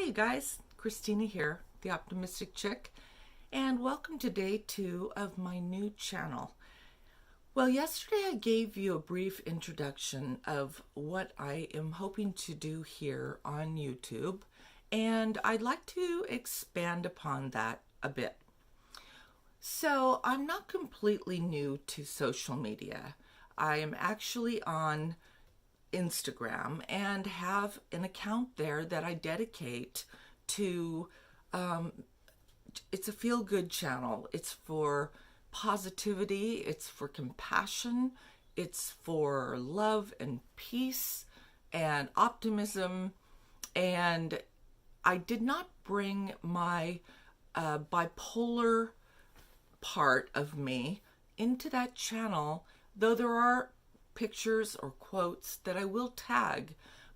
you guys, Christina here, the Optimistic Chick, and welcome to day 2 of my new channel. Well, yesterday I gave you a brief introduction of what I am hoping to do here on YouTube, and I'd like to expand upon that a bit. So I'm not completely new to social media. I am actually on Instagram and have an account there that I dedicate to. It's a feel-good channel. It's for positivity, it's for compassion, it's for love and peace and optimism. And I did not bring my bipolar part of me into that channel, though there are pictures or quotes that I will tag,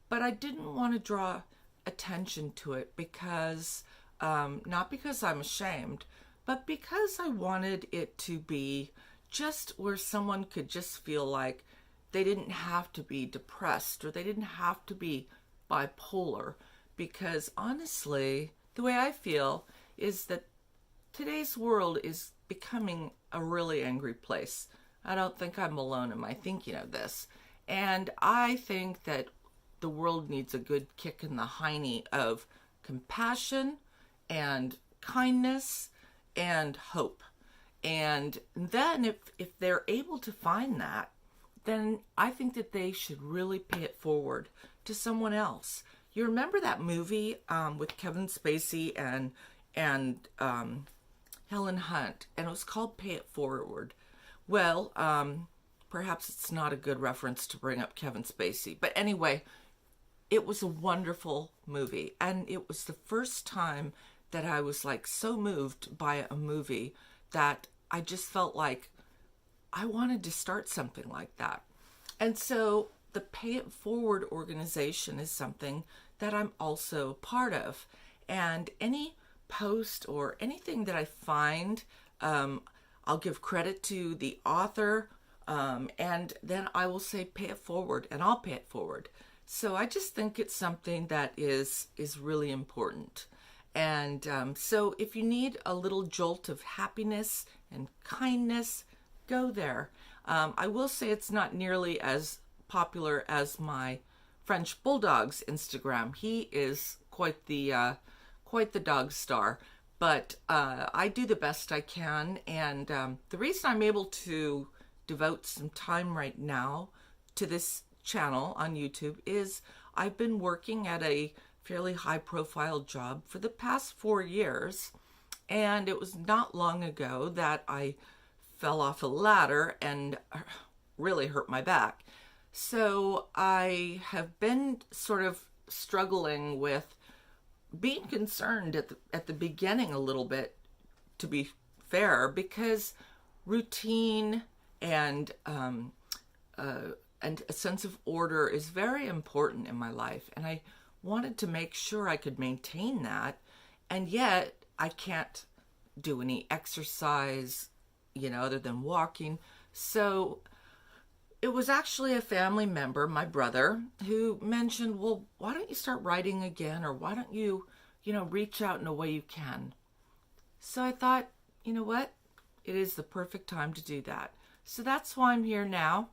but I didn't want to draw attention to it because, not because I'm ashamed, but because I wanted it to be just where someone could just feel like they didn't have to be depressed or they didn't have to be bipolar. Because honestly, the way I feel is that today's world is becoming a really angry place. I don't think I'm alone in my thinking of this. And I think that the world needs a good kick in the hiney of compassion and kindness and hope. And then if they're able to find that, then I think that they should really pay it forward to someone else. You remember that movie with Kevin Spacey and Helen Hunt, and it was called Pay It Forward. Well, perhaps it's not a good reference to bring up Kevin Spacey. But anyway, it was a wonderful movie. And it was the first time that I was like so moved by a movie that I just felt like I wanted to start something like that. And so the Pay It Forward organization is something that I'm also part of. And any post or anything that I find, I'll give credit to the author, and then I will say pay it forward, and I'll pay it forward. So I just think it's something that is really important. And so if you need a little jolt of happiness and kindness, go there. I will say it's not nearly as popular as my French Bulldog's Instagram. He is quite the dog star. But I do the best I can, and the reason I'm able to devote some time right now to this channel on YouTube is I've been working at a fairly high-profile job for the past 4 years, and it was not long ago that I fell off a ladder and really hurt my back. So I have been sort of struggling with being concerned at the beginning a little bit, to be fair, because routine and a sense of order is very important in my life, and I wanted to make sure I could maintain that, and yet I can't do any exercise, other than walking. So it was actually a family member, my brother, who mentioned, well, why don't you start writing again? Or why don't you, reach out in a way you can? So I thought, you know what? It is the perfect time to do that. So that's why I'm here now.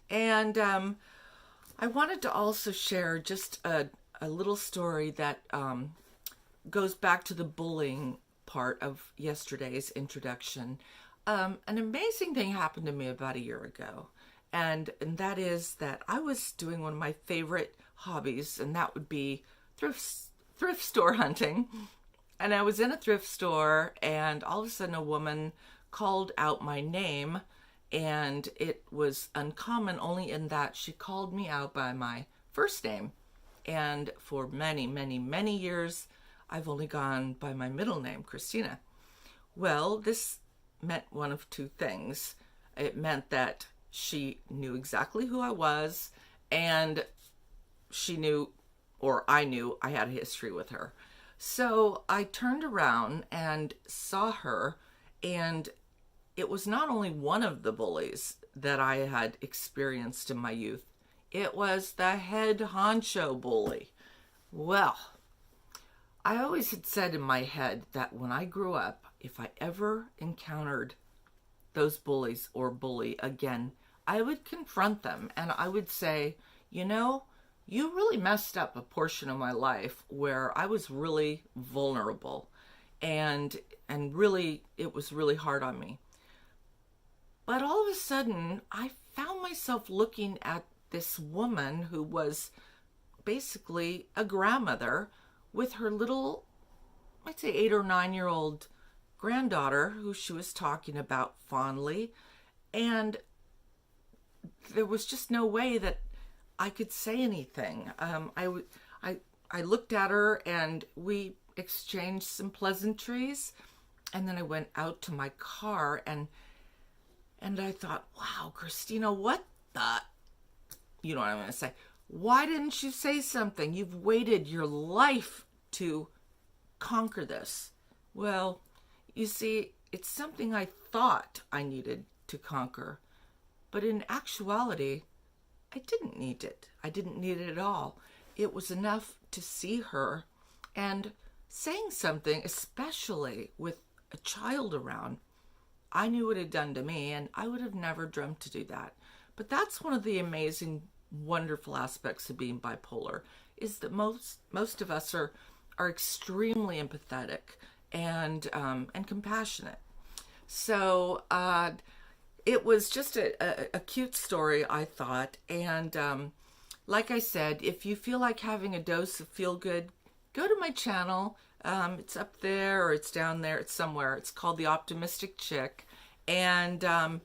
And I wanted to also share just a little story that goes back to the bullying part of yesterday's introduction. An amazing thing happened to me about a year ago. And that is that I was doing one of my favorite hobbies, and that would be thrift store hunting. And I was in a thrift store, and all of a sudden a woman called out my name, and it was uncommon only in that she called me out by my first name. And for many, many, many years, I've only gone by my middle name, Christina. Well, this meant one of two things. It meant that she knew exactly who I was, and she knew, or I knew, I had a history with her. So I turned around and saw her, and it was not only one of the bullies that I had experienced in my youth, it was the head honcho bully. Well, I always had said in my head that when I grew up, if I ever encountered those bullies or bully again, I would confront them and I would say, you know, you really messed up a portion of my life where I was really vulnerable and really it was really hard on me. But all of a sudden, I found myself looking at this woman who was basically a grandmother with her little, I'd say 8 or 9 year old granddaughter who she was talking about fondly. And there was just no way that I could say anything. I looked at her and we exchanged some pleasantries. And then I went out to my car and I thought, wow, Christina, what the, you know what I'm going to say? Why didn't you say something? You've waited your life to conquer this. Well, you see, it's something I thought I needed to conquer. But in actuality, I didn't need it. I didn't need it at all. It was enough to see her and saying something, especially with a child around. I knew what it had done to me, and I would have never dreamt to do that. But that's one of the amazing, wonderful aspects of being bipolar, is that most of us are extremely empathetic and compassionate. So it was just a cute story, I thought. And like I said, if you feel like having a dose of feel good, go to my channel. It's up there or it's down there. It's somewhere. It's called The Optimistic Chick. And on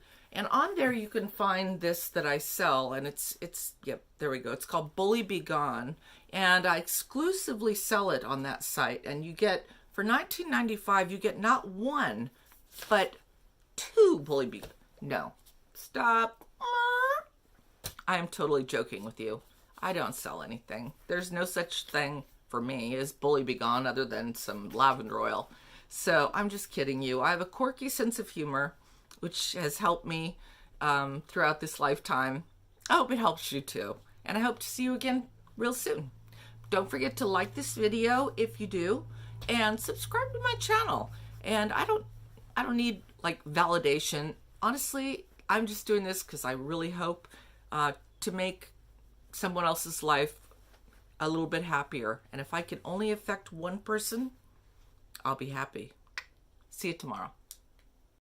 there you can find this that I sell. And it's yep, there we go. It's called Bully Be Gone. And I exclusively sell it on that site. And you get, for $19.95, you get not one, but two Bully Be Gone. No, stop. I am totally joking with you. I don't sell anything. There's no such thing for me as Bully Be Gone other than some lavender oil. So I'm just kidding you. I have a quirky sense of humor, which has helped me throughout this lifetime. I hope it helps you too. And I hope to see you again real soon. Don't forget to like this video if you do, and subscribe to my channel. And I don't need like validation. Honestly, I'm just doing this because I really hope to make someone else's life a little bit happier. And if I can only affect one person, I'll be happy. See you tomorrow.